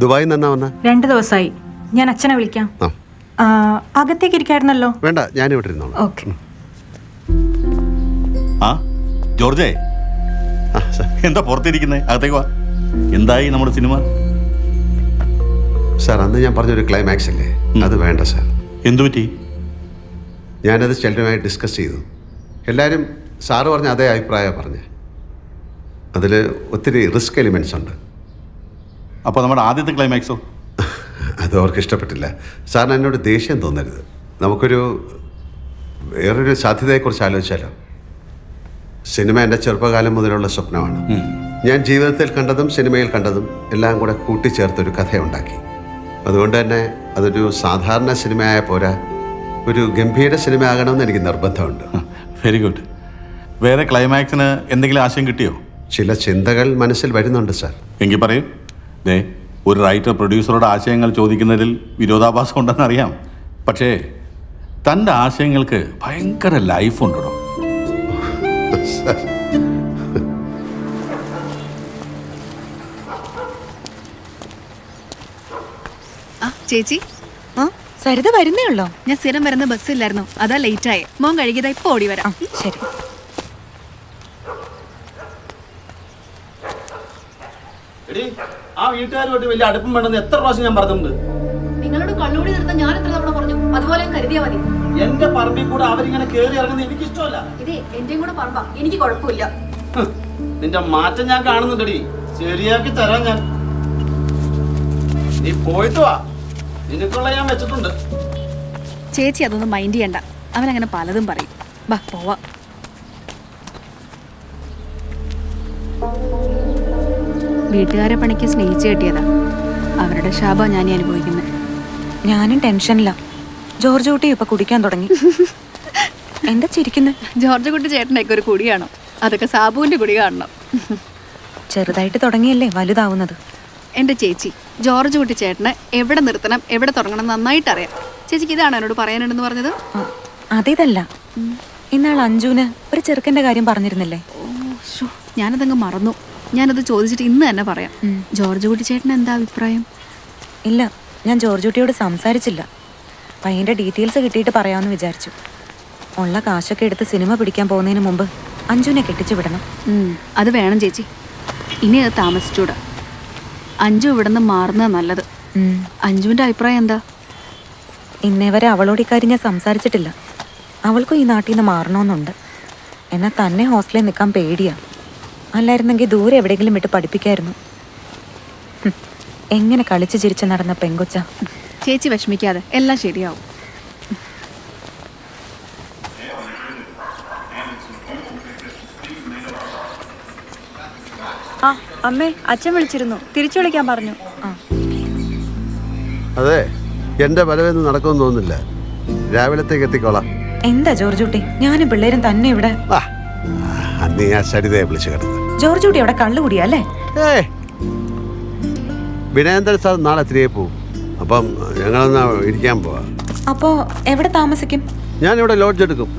ദുബായിൽ നിന്ന് എന്നാ വന്ന? 2 ദിവസമായി. ഞാൻ അച്ഛനെ വിളിക്കാം. അകത്തേക്ക് ഇരിക്കായിരുന്നല്ലോ. വേണ്ട, ഞാനിവിടെ ഇരുന്നോളാം. ഓക്കെ. ആ ജോർജേ, എന്താ പുറത്തിരിക്കുന്നേ? അകത്തേക്ക് വാ. എന്തായി നമ്മുടെ സിനിമ? സാർ, അന്ന് ഞാൻ പറഞ്ഞൊരു ക്ലൈമാക്സ് ഇല്ലേ, അത് വേണ്ട സാർ. എന്തു പറ്റി? ഞാനത് ചിലരുമായി ഡിസ്കസ് ചെയ്തു. എല്ലാവരും സാറ് പറഞ്ഞ അതേ അഭിപ്രായമാണ് പറഞ്ഞത്. അതിൽ ഒത്തിരി റിസ്ക് എലിമെൻറ്റ്സ് ഉണ്ട്. അപ്പോൾ നമ്മുടെ ആദ്യത്തെ ക്ലൈമാക്സോ? അത് അവർക്ക് ഇഷ്ടപ്പെട്ടില്ല. സാറിന് എന്നോട് ദേഷ്യം തോന്നരുത്. നമുക്കൊരു വേറൊരു സാധ്യതയെക്കുറിച്ച് ആലോചിച്ചാലോ? സിനിമ എൻ്റെ ചെറുപ്പകാലം മുതലുള്ള സ്വപ്നമാണ്. ഞാൻ ജീവിതത്തിൽ കണ്ടതും സിനിമയിൽ കണ്ടതും എല്ലാം കൂടെ കൂട്ടിച്ചേർത്തൊരു കഥയുണ്ടാക്കി. അതുകൊണ്ട് തന്നെ അതൊരു സാധാരണ സിനിമയായ പോരാ, ഒരു ഗംഭീര സിനിമ ആകണമെന്ന് എനിക്ക് നിർബന്ധമുണ്ട്. Very good. വേറെ ക്ലൈമാക്സിന് എന്തെങ്കിലും ആശയം കിട്ടിയോ? ചില ചിന്തകൾ മനസ്സിൽ വരുന്നുണ്ട് സാർ. എങ്കിൽ പറയൂ. ദേ, ഒരു റൈറ്റർ പ്രൊഡ്യൂസറുടെ ആശയങ്ങൾ ചോദിക്കുന്നതിൽ വിരോധാഭാസം ഉണ്ടെന്നറിയാം. പക്ഷേ തൻ്റെ ആശയങ്ങൾക്ക് ഭയങ്കര ലൈഫ് ഉണ്ടോ? ചേച്ചി, സരിത വരുന്നേ ഉള്ളോ? ഞാൻ സ്ഥിരം വരുന്ന ബസ്സില്ലായിരുന്നു, അതാ ലേറ്റ് ആയി. മോൻ കഴുകിയതാ, ഇപ്പൊ ഓടി വരാം. ശരി. ആ വീട്ടുകാരുമായിട്ട് വലിയ അടുപ്പം വേണമെന്ന് എത്ര പ്രാവശ്യം ഞാൻ പറഞ്ഞിട്ടുണ്ട്. നിങ്ങളോട് കള്ളുകൂടി നിർത്താൻ ഞാൻ എത്ര തവണ പറഞ്ഞു? അതുപോലെ കരുതിയാ മതി. എന്റെ പറമ്പിൽ കൂടെ അവരിങ്ങനെ കേറി ഇറങ്ങുന്നത് എനിക്ക് ഇഷ്ടമല്ല. ഇതേ എന്റെയും കൂടെ പറമ്പാ, എനിക്ക് കുഴപ്പമില്ല. നിന്റെ മാറ്റം ഞാൻ കാണുന്നുണ്ടടി, ശരിയാക്കി തരാൻ ഞാൻ. നീ പോയിട്ട് വാ, നിനക്കുള്ള ഞാൻ വെച്ചിട്ടുണ്ട്. ചേച്ചി അതൊന്നും മൈൻഡ് ചെയ്യണ്ട, അവനങ്ങനെ പലതും പറയും. ബാ പോവാ. വീട്ടുകാരെ പണിക്ക് സ്നേഹിച്ചു കെട്ടിയതാ, അവരുടെ ശാപം ഞാൻ അനുഭവിക്കുന്നത്. ഞാനും ടെൻഷനില്ല. ജോർജ് കുട്ടി ഇപ്പൊ കുടിക്കാൻ തുടങ്ങി. എന്താ ചിരിക്കുന്നത്? ജോർജ് കുട്ടി ചേട്ടനൊക്കെ ഒരു കുടി കാണും, അതൊക്കെ സാബുവിന്റെ കുടി കാണണം. ചെറുതായിട്ട് തുടങ്ങിയല്ലേ വലുതാവുന്നത്. എൻ്റെ ചേച്ചി, ജോർജ് കുട്ടി ചേട്ടന് എവിടെ നിർത്തണം എവിടെ തുടങ്ങണം നന്നായിട്ട് അറിയാം. ചേച്ചിക്ക് ഇതാണ് എന്നോട് പറയാനുണ്ടെന്ന് പറഞ്ഞത്? അതേതല്ല, ഇന്നാൾ അഞ്ജുവിന് ഒരു ചെറുക്കന്റെ കാര്യം പറഞ്ഞിരുന്നില്ലേ? ഞാനതങ്ങ് മറന്നു. ഞാനത് ചോദിച്ചിട്ട് ഇന്ന് തന്നെ പറയാം. ജോർജ് കുട്ടി ചേട്ടന് എന്താ അഭിപ്രായം? ഇല്ല, ഞാൻ ജോർജ് കുട്ടിയോട് സംസാരിച്ചില്ല. പയ്യന്റെ ഡീറ്റെയിൽസ് കിട്ടിയിട്ട് പറയാമെന്ന് വിചാരിച്ചു. ഉള്ള കാശൊക്കെ എടുത്ത് സിനിമ പിടിക്കാൻ പോകുന്നതിന് മുമ്പ് അഞ്ജുവിനെ കെട്ടിച്ചു വിടണം. അത് വേണം ചേച്ചി. ഇനി അത് താമസിച്ചൂടാ. അഞ്ജു ഇവിടുന്ന് മാറുന്നത് നല്ലത്. അഞ്ജുവിൻ്റെ അഭിപ്രായം എന്താ? ഇന്നേ വരെ അവളോട് ഇക്കാര്യം ഞാൻ സംസാരിച്ചിട്ടില്ല. അവൾക്കും ഈ നാട്ടിൽ നിന്ന് മാറണമെന്നുണ്ട്. എന്നാൽ തന്നെ ഹോസ്റ്റലിൽ നിൽക്കാൻ പേടിയാ. അല്ലായിരുന്നെങ്കിൽ ദൂരെ എവിടെയെങ്കിലും വിട്ട് പഠിപ്പിക്കായിരുന്നു. എങ്ങനെ കളിച്ചു ചിരിച്ച് നടന്ന പെങ്കൊച്ച. ചേച്ചി വിഷമിക്കാതെ, എല്ലാം ശരിയാവും. അമ്മേ, അച്ഛൻ വിളിച്ചിരുന്നു, തിരിച്ചു വിളിക്കാൻ പറഞ്ഞു. അതെ, എന്റെ വരവൊന്നും നടക്കുമെന്ന് തോന്നുന്നില്ല. രാവിലത്തേക്ക് എത്തിക്കോളാം. എന്താ ജോർജ് കുട്ടി, ഞാനും പിള്ളേരും തന്നെ ഇവിടെ? അന്ന് ഞാൻ സരിതയെ വിളിച്ചു കിടന്നു. ജോർജ് കുട്ടി അവിടെ കള്ളുകൂടിയാ അല്ലേ? വിനയേന്ദ്രൻ സാർ നാളെ തിരികെ പോവും. അപ്പം ഞങ്ങളൊന്ന് ഇരിക്കാൻ പോവാ. അപ്പോ എവിടെ താമസിക്കും? ഞാനിവിടെ ലോഡ്ജ് എടുക്കും.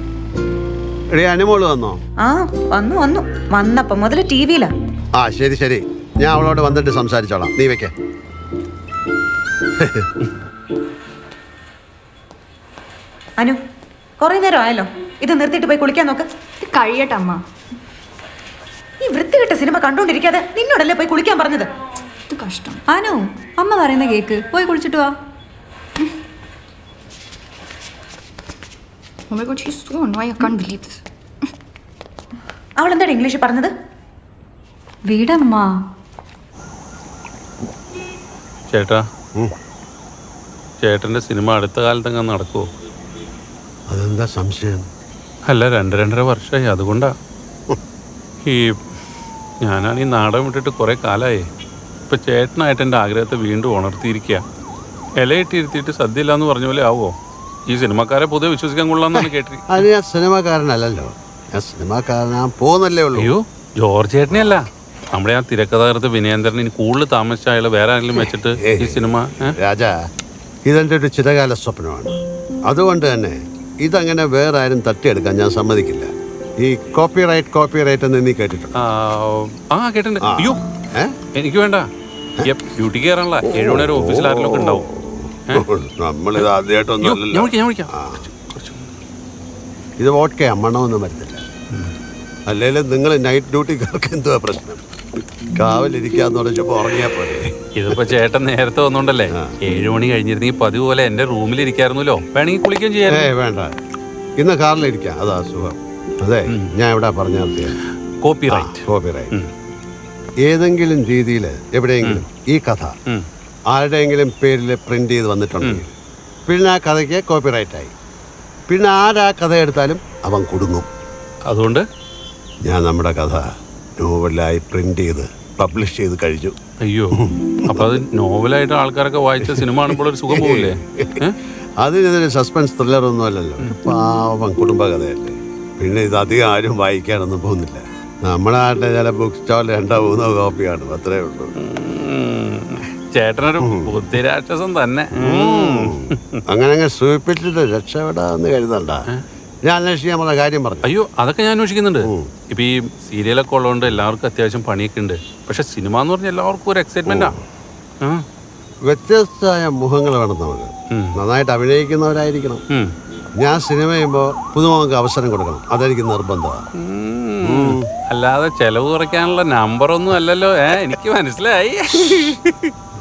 എടീ, അനുമോള് വന്നോ? വന്നു വന്നപ്പോ മുതൽ ടിവിയിലാ. ശരി ശരി, ഞാൻ അവളോട് വന്നിട്ട് സംസാരിച്ചോളാം. നീ വെക്കേ. അനു, കുറെ നേരം ആയല്ലോ, ഇത് നിർത്തിയിട്ട് പോയി കുളിക്കാൻ നോക്ക്. കഴിയട്ടെ അമ്മ. ഈ വൃത്തികെട്ട സിനിമ കണ്ടോണ്ടിരിക്കാതെ നിന്നോടല്ലേ പോയി കുളിക്കാൻ പറഞ്ഞത്? കഷ്ടം. അനു, അമ്മ പറയുന്ന കേക്ക്, പോയി കുളിച്ചിട്ട് വാ. അവൾ എന്താണ് ഇംഗ്ലീഷ് പറഞ്ഞത്? വീടമ്മ. ചേട്ടാ, ചേട്ടൻ്റെ സിനിമ അടുത്ത കാലത്തങ്ങ് നടക്കുമോ? അതെന്താ സംശയം? അല്ല, 2-2.5 വർഷമായി. അതുകൊണ്ടാ. ഈ ഞാനാണ് ഈ നാടകം വിട്ടിട്ട് കുറേ കാലമായി. ഇപ്പം ചേട്ടനായിട്ട് എൻ്റെ ആഗ്രഹത്തെ വീണ്ടും ഉണർത്തിയിരിക്കുക. ഇലയിട്ടിരുത്തിയിട്ട് സദ്യ ഇല്ലാന്ന് പറഞ്ഞ പോലെ ആവോ? ഈ സിനിമക്കാരെ പൊതുവെ വിശ്വസിക്കാൻ കൊള്ളാമെന്നാണ് കേട്ടി. അത് ഞാൻ സിനിമാക്കാരനല്ലല്ലോ, ഞാൻ സിനിമാക്കാരനാ പോന്നല്ലേ ഉള്ളൂ. അയ്യോ, ജോർജ് ചേട്ടനെയല്ല, നമ്മുടെ ആ തിരക്കഥാകൃത്ത് വിനയേന്ദ്രൻ ഇനി കൂടുതൽ താമസിച്ച അയാൾ വേറെ ആരെങ്കിലും വെച്ചിട്ട് ഈ സിനിമ. രാജാ, ഇതെൻ്റെ ഒരു ചിരകാല സ്വപ്നമാണ്. അതുകൊണ്ട് തന്നെ ഇതങ്ങനെ വേറെ ആരും തട്ടിയെടുക്കാൻ ഞാൻ സമ്മതിക്കില്ല. ഈ കോപ്പിറൈറ്റ് എന്ന് നീ കേട്ടിട്ടുണ്ട്? കേട്ടിട്ടുണ്ട്. അയ്യോ, എനിക്ക് വേണ്ട. ഡ്യൂട്ടിക്ക് കയറാനുള്ള 7 മണി വരെ ഓഫീസിൽ ആരെങ്കിലും ഉണ്ടാവും. നമ്മളിത് ആദ്യമായിട്ടൊന്നും ഞാൻ വിളിക്കാം. ഇത് വോട്ട്ക്കെ അമ്മണമൊന്നും വരുന്നില്ല. അല്ലെങ്കിലും നിങ്ങൾ നൈറ്റ് ഡ്യൂട്ടിക്കാർക്ക് എന്തുവാ പ്രശ്നം? കാവലിരിക്കാന്ന് പറഞ്ഞപ്പോ ഉറങ്ങിയാ പോലെ. ഇതിപ്പോ ചേട്ടൻ നേരത്തെ വന്നോണ്ടല്ലേ. 7 മണി കഴിഞ്ഞിരുന്നെങ്കിൽ പതിവ് പോലെ എന്റെ റൂമിലിരിക്കായിരുന്നല്ലോ. വേണമെങ്കിൽ കുളിക്കുകയും ചെയ്യാം. വേണ്ട, ഇന്ന് കാറിലിരിക്കാം, അതാ സുഖം. അതെ, ഞാൻ ഇവിടെ പറഞ്ഞു നിർത്തിയ കോപ്പിറൈറ്റ് ഏതെങ്കിലും രീതിയിൽ എവിടെയെങ്കിലും ഈ കഥ ആരുടെയെങ്കിലും പേരിൽ പ്രിന്റ് ചെയ്ത് വന്നിട്ടുണ്ടെങ്കിൽ പിന്നെ ആ കഥയ്ക്ക് കോപ്പിറൈറ്റായി. പിന്നെ ആരാ കഥ എടുത്താലും അവൻ കുടുങ്ങും. അതുകൊണ്ട് ഞാൻ നമ്മുടെ കഥ നോവലായി പ്രിന്റ് ചെയ്ത് പബ്ലിഷ് ചെയ്ത് കഴിഞ്ഞു. അയ്യോ, അപ്പൊ അത് നോവലായിട്ട് ആൾക്കാരൊക്കെ വായിച്ച സിനിമ കാണുമ്പോൾ ഒരു സുഖം പോകില്ലേ? അതിനൊരു സസ്പെൻസ് ത്രില്ലർ ഒന്നും അല്ലല്ലോ, ഒരു പാവം കുടുംബകഥയല്ലേ. പിന്നെ ഇത് അധികം ആരും വായിക്കാനൊന്നും പോകുന്നില്ല. നമ്മുടെ നാട്ടിലെ ചില ബുക്ക് സ്റ്റാളിൽ 2-3 കോപ്പി കാണും, അത്രേ ഉള്ളൂ. ചേട്ടനൊരു ബുദ്ധിരാക്ഷസം തന്നെ. അങ്ങനെ സൂചിപ്പിച്ചിട്ട് രക്ഷപ്പെടാന്ന് കരുതണ്ട. ഞാൻ അന്വേഷിക്കാൻ പറഞ്ഞ കാര്യം പറഞ്ഞു. അയ്യോ, അതൊക്കെ ഞാൻ അന്വേഷിക്കുന്നുണ്ട്. ഇപ്പൊ ഈ സീരിയലൊക്കെ ഉള്ളതുകൊണ്ട് എല്ലാവർക്കും അത്യാവശ്യം പണിയൊക്കെ ഉണ്ട്. പക്ഷെ സിനിമ എന്ന് പറഞ്ഞാൽ എല്ലാവർക്കും ഒരു എക്സൈറ്റ്മെന്റാ. വ്യത്യസ്തമായ മുഖങ്ങൾ വേണം നമുക്ക്. നന്നായിട്ട് അഭിനയിക്കുന്നവരായിരിക്കണം. ഞാൻ സിനിമ ചെയ്യുമ്പോൾ പുതുമുഖങ്ങൾക്ക് അവസരം കൊടുക്കണം, അതെനിക്ക് നിർബന്ധമാണ്. അല്ലാതെ ചെലവ് കുറയ്ക്കാനുള്ള നമ്പറൊന്നും അല്ലല്ലോ. എനിക്ക് മനസ്സിലായി.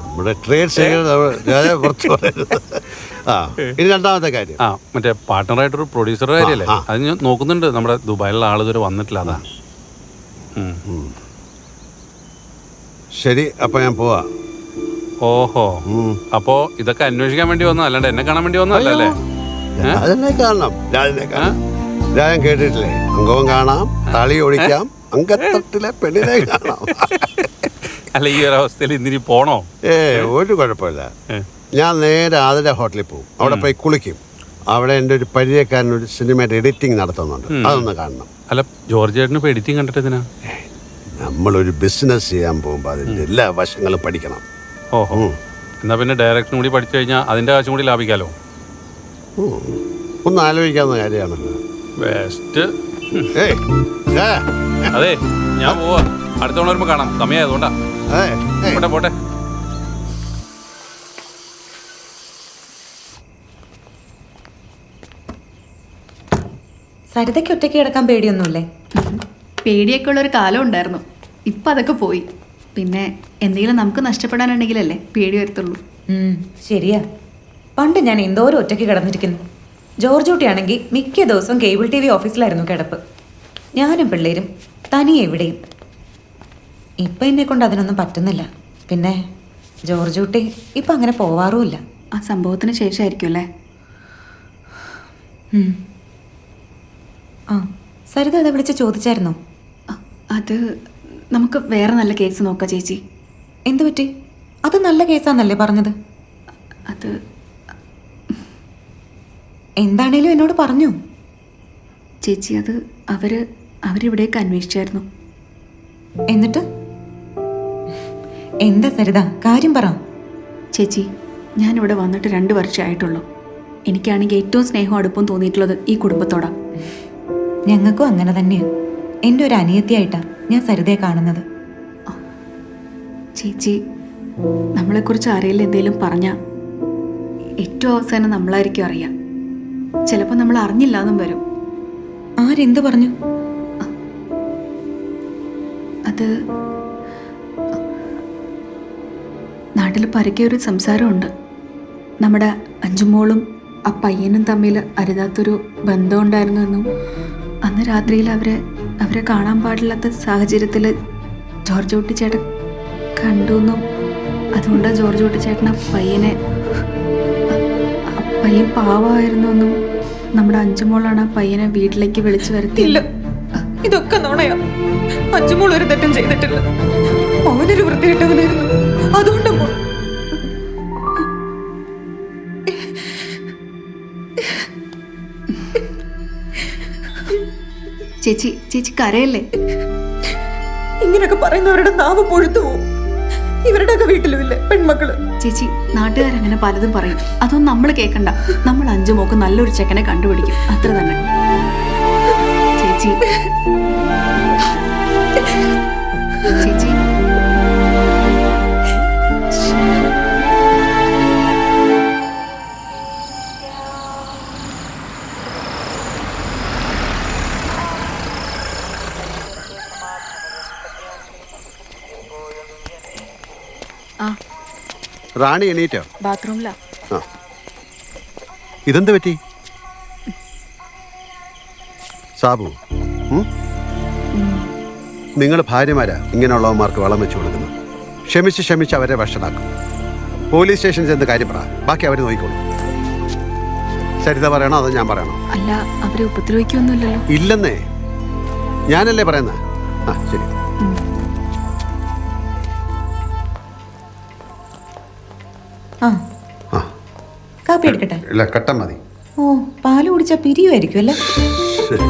നമ്മുടെ ട്രേഡ് സെക്രട്ടറി. ഇനി രണ്ടാമത്തെ കാര്യം, മറ്റേ പാർട്ട്ണറായിട്ടൊരു പ്രൊഡ്യൂസറുടെ കാര്യമല്ലേ, അത് ഞാൻ നോക്കുന്നുണ്ട്. നമ്മുടെ ദുബായിലുള്ള ആൾ ഇതുവരെ വന്നിട്ടില്ല, അതാ. ശരി, അപ്പൊ ഞാൻ പോവാ. ഓഹോ, അപ്പോ ഇതൊക്കെ അന്വേഷിക്കാൻ വേണ്ടി വന്നോ, അല്ലാണ്ട് എന്നെ കാണാൻ വേണ്ടി വന്നല്ലേ? രാജനെ കാണണം, രാജനെ കാണാം. രാജൻ കേട്ടിട്ടില്ലേ, അംഗവും കാണാം, തളി ഒഴിക്കാം, അങ്കത്തട്ടിലെ പെണ്ണിനെ കാണാം. അല്ല, ഈ ഒരു അവസ്ഥയിൽ ഇന്നിനി പോണോ? ഒരു കുഴപ്പമില്ല. ഞാൻ നേരെ ആതിര ഹോട്ടലിൽ പോകും, അവിടെ പോയി കുളിക്കും. അവിടെ എൻ്റെ ഒരു പരിചയക്കാരൻ ഒരു സിനിമയുടെ എഡിറ്റിംഗ് നടത്തുന്നുണ്ട്, അതൊന്ന് കാണണം. അല്ല, ജോർജ് ചേട്ടന് ഇപ്പൊ എഡിറ്റിംഗ് കണ്ടിട്ട് എന്തിനാ? നമ്മളൊരു ബിസിനസ് ചെയ്യാൻ പോകുമ്പോൾ അതിൻ്റെ എല്ലാ വശങ്ങളും പഠിക്കണം. ഓഹോ, എന്നാ പിന്നെ ഡയറക്ഷൻ കൂടി പഠിച്ചു കഴിഞ്ഞാൽ അതിന്റെ കാശും കൂടി ലാഭിക്കാലോ. ഒന്ന് ആലോചിക്കാവുന്ന കാര്യമാണല്ലോ. ബെസ്റ്റ്. അതെ, ഞാൻ പോവാ. അടുത്ത തവണ വരുമ്പോ കാണാം. സമയമായതുകൊണ്ടാ. പോട്ടെ പോട്ടെ. സരിതയ്ക്ക് ഒറ്റയ്ക്ക് കിടക്കാൻ പേടിയൊന്നുമില്ലേ? പേടിയൊക്കെ ഉള്ളൊരു കാലം ഉണ്ടായിരുന്നു. ഇപ്പം അതൊക്കെ പോയി. പിന്നെ എന്തെങ്കിലും നമുക്ക് നഷ്ടപ്പെടാനുണ്ടെങ്കിലല്ലേ പേടി വരത്തുള്ളൂ. ശരിയാ. പണ്ട് ഞാൻ എന്തോരം ഒറ്റയ്ക്ക് കിടന്നിരിക്കുന്നു. ജോർജ് കുട്ടിയാണെങ്കിൽ മിക്ക ദിവസവും കേബിൾ TV ഓഫീസിലായിരുന്നു കിടപ്പ്. ഞാനും പിള്ളേരും തനിയെ എവിടെയും. ഇപ്പം എന്നെ കൊണ്ട് അതിനൊന്നും പറ്റുന്നില്ല. പിന്നെ ജോർജ് കുട്ടി ഇപ്പം അങ്ങനെ പോവാറുമില്ല. ആ സംഭവത്തിന് ശേഷമായിരിക്കും അല്ലേ? ആ, സരിത അതെ വിളിച്ച് ചോദിച്ചായിരുന്നോ? അത് നമുക്ക് വേറെ നല്ല കേസ് നോക്കാം ചേച്ചി. എന്തു പറ്റി? അത് നല്ല കേസാന്നല്ലേ പറഞ്ഞത്? അത് എന്താണേലും എന്നോട് പറഞ്ഞു. ചേച്ചി, അത് അവരിവിടേക്ക് അന്വേഷിച്ചായിരുന്നു. എന്നിട്ട് എന്താ സരിത, കാര്യം പറ. ചേച്ചി, ഞാനിവിടെ വന്നിട്ട് 2 വർഷമായിട്ടുള്ളൂ. എനിക്കാണെങ്കിൽ ഏറ്റവും സ്നേഹവും അടുപ്പവും തോന്നിയിട്ടുള്ളത് ഈ കുടുംബത്തോടാണ്. ഞങ്ങൾക്കും അങ്ങനെ തന്നെയാണ്. എൻ്റെ ഒരു അനിയത്തിയായിട്ടാണ് ഞാൻ സരിതയെ കാണുന്നത്. ചേച്ചി, നമ്മളെക്കുറിച്ച് ആരെങ്കിലും എന്തെങ്കിലും പറഞ്ഞാൽ ഏറ്റവും അവസാനം നമ്മളായിരിക്കും അറിയാം. ചിലപ്പോൾ നമ്മൾ അറിഞ്ഞില്ല എന്നും വരും. ആരെന്ത് പറഞ്ഞു? അത് നാട്ടിൽ പരക്കെയൊരു സംസാരമുണ്ട്. നമ്മുടെ അഞ്ചുമോളും ആ പയ്യനും തമ്മിൽ അരുതാത്തൊരു ബന്ധം ഉണ്ടായിരുന്നെന്നും അന്ന് രാത്രിയിൽ അവരെ കാണാൻ പാടില്ലാത്ത സാഹചര്യത്തിൽ ജോർജ് കുട്ടിച്ചേട്ടൻ കണ്ടു എന്നും അതുകൊണ്ടാണ് ജോർജ് കുട്ടിച്ചേട്ടൻ പയ്യൻ പാവമായിരുന്നു എന്നും നമ്മുടെ അഞ്ചുമോളാണ് ആ പയ്യനെ വീട്ടിലേക്ക് വിളിച്ചു വരുത്തിയില്ല. ഇതൊക്കെ നുണയാ. അഞ്ചുമോൾ ഒരു തെറ്റും ചെയ്തിട്ടില്ല. അവനൊരു വൃത്തിയിട്ടവനായിരുന്നു, അതുകൊണ്ട് ചേച്ചി കരയല്ലേ? ഇങ്ങനെയൊക്കെ പറയുന്നവരുടെ നാവ് പൊഴുത്തു പോവും. ഇവരുടെയൊക്കെ വീട്ടിലുമില്ലേ പെൺമക്കള്? ചേച്ചി, നാട്ടുകാരങ്ങനെ പലതും പറയും. അതൊന്നും നമ്മൾ കേൾക്കണ്ട. നമ്മൾ അഞ്ചുമോക്ക് നല്ലൊരു ചെക്കനെ കണ്ടുപിടിക്കും, അത്ര തന്നെ. ചേച്ചി ചേച്ചി ആ റാണി എണീറ്റോ? ബാത്റൂമിലാ. ആ ഇതെന്ത് പറ്റി? സാബു, നിങ്ങൾ ഭാര്യമാരാ ഇങ്ങനെയുള്ളവന്മാർക്ക് വളം വെച്ച് കൊടുക്കുന്നത്. ക്ഷമിച്ച് അവരെ വഷളാക്കും. പോലീസ് സ്റ്റേഷനിൽ ചെന്ന് കാര്യം പറ, ബാക്കി അവർ നോക്കിക്കോളും. സരിത പറയണോ അതോ ഞാൻ പറയണോ? അല്ല, അവരെ ഉപദ്രവിക്കൊന്നുമില്ലല്ലോ. ഇല്ലെന്നേ, ഞാനല്ലേ പറയുന്നത്. ആ ശരി. ആ ആ കാപ്പി എടുക്കട്ടെ? ഇല്ല, കട്ടൻ മതി. ഓ, പാല് കുടിച്ചാൽ പിരിയുമായിരിക്കും അല്ലേ? ശരി.